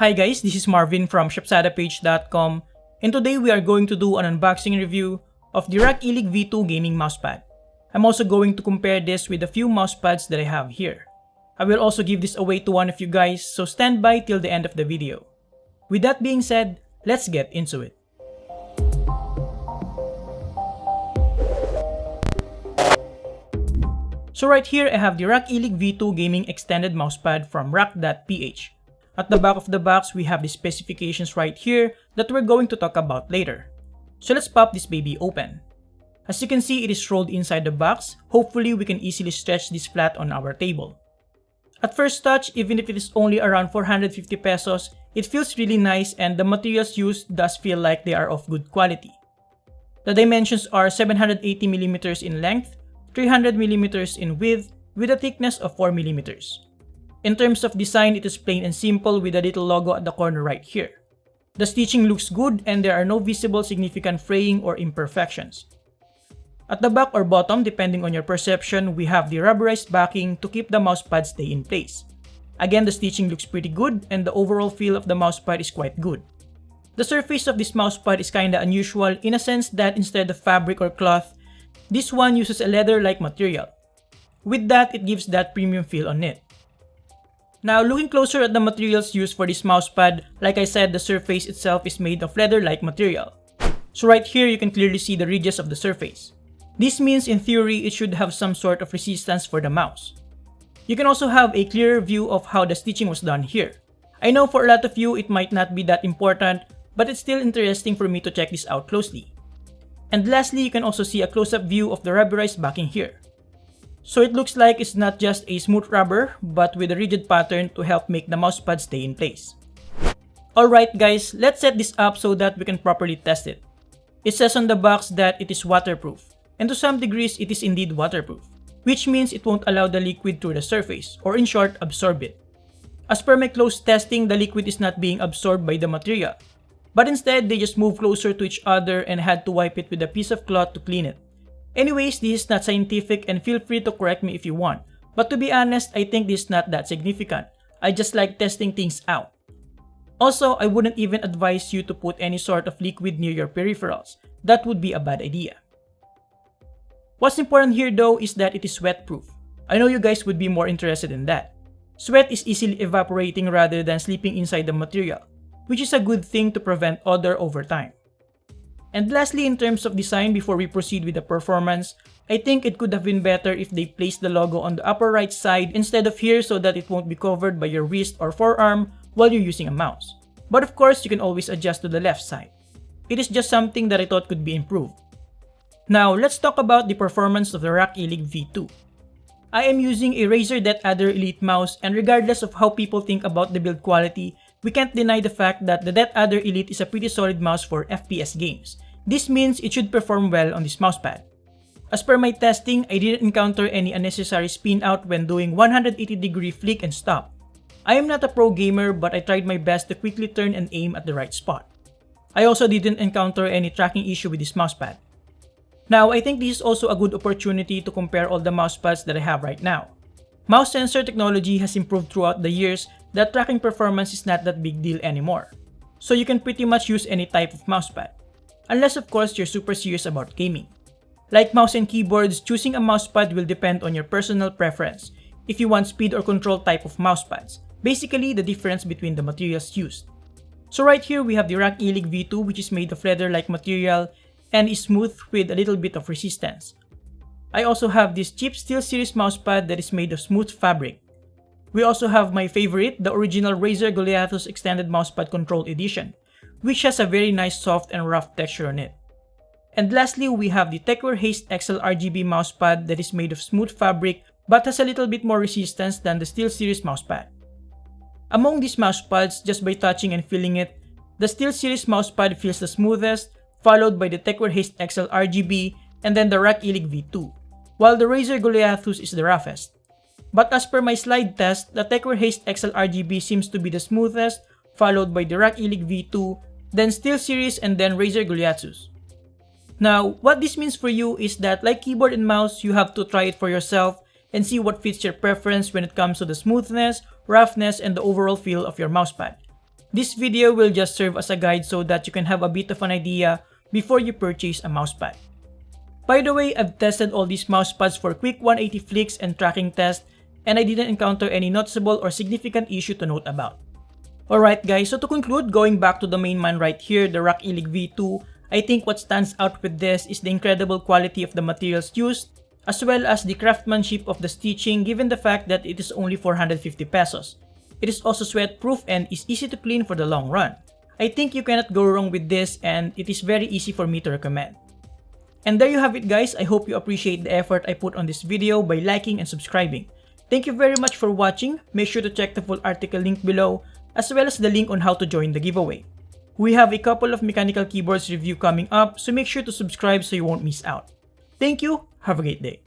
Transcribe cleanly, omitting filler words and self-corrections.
Hi guys, this is Marvin from shopsadapage.com, and today we are going to do an unboxing review of the Rakk Ilig V2 gaming mousepad. I'm also going to compare this with a few mousepads that I have here. I will also give this away to one of you guys, so stand by till the end of the video. With that being said, let's get into it. So right here I have the Rakk Ilig V2 gaming extended mousepad from Rakk.ph. At the back of the box, we have the specifications right here that we're going to talk about later. So let's pop this baby open. As you can see, it is rolled inside the box. Hopefully, we can easily stretch this flat on our table. At first touch, even if it is only around 450 pesos, it feels really nice and the materials used does feel like they are of good quality. The dimensions are 780mm in length, 300mm in width, with a thickness of 4mm. In terms of design, it is plain and simple with a little logo at the corner right here. The stitching looks good and there are no visible significant fraying or imperfections. At the back or bottom, depending on your perception, we have the rubberized backing to keep the mousepad stay in place. Again, the stitching looks pretty good and the overall feel of the mousepad is quite good. The surface of this mousepad is kinda unusual in a sense that instead of fabric or cloth, this one uses a leather-like material. With that, it gives that premium feel on it. Now, looking closer at the materials used for this mousepad, like I said, the surface itself is made of leather-like material. So right here, you can clearly see the ridges of the surface. This means, in theory, it should have some sort of resistance for the mouse. You can also have a clearer view of how the stitching was done here. I know for a lot of you, it might not be that important, but it's still interesting for me to check this out closely. And lastly, you can also see a close-up view of the rubberized backing here. So it looks like it's not just a smooth rubber, but with a rigid pattern to help make the mousepad stay in place. Alright guys, let's set this up so that we can properly test it. It says on the box that it is waterproof, and to some degrees it is indeed waterproof, which means it won't allow the liquid through the surface, or in short, absorb it. As per my close testing, the liquid is not being absorbed by the material, but instead they just move closer to each other and had to wipe it with a piece of cloth to clean it. Anyways, this is not scientific and feel free to correct me if you want, but to be honest, I think this is not that significant. I just like testing things out. Also, I wouldn't even advise you to put any sort of liquid near your peripherals. That would be a bad idea. What's important here though is that it is sweat-proof. I know you guys would be more interested in that. Sweat is easily evaporating rather than sleeping inside the material, which is a good thing to prevent odor over time. And lastly, in terms of design, before we proceed with the performance, I think it could have been better if they placed the logo on the upper right side instead of here so that it won't be covered by your wrist or forearm while you're using a mouse. But of course, you can always adjust to the left side. It is just something that I thought could be improved. Now, let's talk about the performance of the Rakk Ilig V2. I am using a Razer Death Adder Elite mouse, and regardless of how people think about the build quality, we can't deny the fact that the Death Adder Elite is a pretty solid mouse for FPS games. This means it should perform well on this mousepad. As per my testing, I didn't encounter any unnecessary spin out when doing 180-degree flick and stop. I am not a pro gamer, but I tried my best to quickly turn and aim at the right spot. I also didn't encounter any tracking issue with this mousepad. Now, I think this is also a good opportunity to compare all the mousepads that I have right now. Mouse sensor technology has improved throughout the years that tracking performance is not that big deal anymore. So you can pretty much use any type of mousepad. Unless of course you're super serious about gaming. Like mouse and keyboards, choosing a mousepad will depend on your personal preference if you want speed or control type of mousepads. Basically, the difference between the materials used. So right here we have the Rakk Ilig V2, which is made of leather-like material and is smooth with a little bit of resistance. I also have this cheap SteelSeries mousepad that is made of smooth fabric. We also have my favorite, the original Razer Goliathus Extended Mousepad Control Edition, which has a very nice soft and rough texture on it. And lastly, we have the Techwear Haste XL RGB mousepad that is made of smooth fabric but has a little bit more resistance than the SteelSeries mousepad. Among these mousepads, just by touching and feeling it, the SteelSeries mousepad feels the smoothest, followed by the Techwear Haste XL RGB and then the Rakk Ilig V2, while the Razer Goliathus is the roughest. But as per my slide test, the Techwear Haste XL RGB seems to be the smoothest, followed by the Rakk Ilig V2, then SteelSeries and then Razer Goliathus. Now, what this means for you is that like keyboard and mouse, you have to try it for yourself and see what fits your preference when it comes to the smoothness, roughness, and the overall feel of your mousepad. This video will just serve as a guide so that you can have a bit of an idea before you purchase a mousepad. By the way, I've tested all these mousepads for quick 180 flicks and tracking test, and I didn't encounter any noticeable or significant issue to note about. Alright guys, so to conclude, going back to the main man right here, the Rakk Ilig V2, I think what stands out with this is the incredible quality of the materials used, as well as the craftsmanship of the stitching given the fact that it is only 450 pesos. It is also sweat-proof and is easy to clean for the long run. I think you cannot go wrong with this, and it is very easy for me to recommend. And there you have it guys, I hope you appreciate the effort I put on this video by liking and subscribing. Thank you very much for watching. Make sure to check the full article link below, as well as the link on how to join the giveaway. We have a couple of mechanical keyboards review coming up, so make sure to subscribe so you won't miss out. Thank you, have a great day.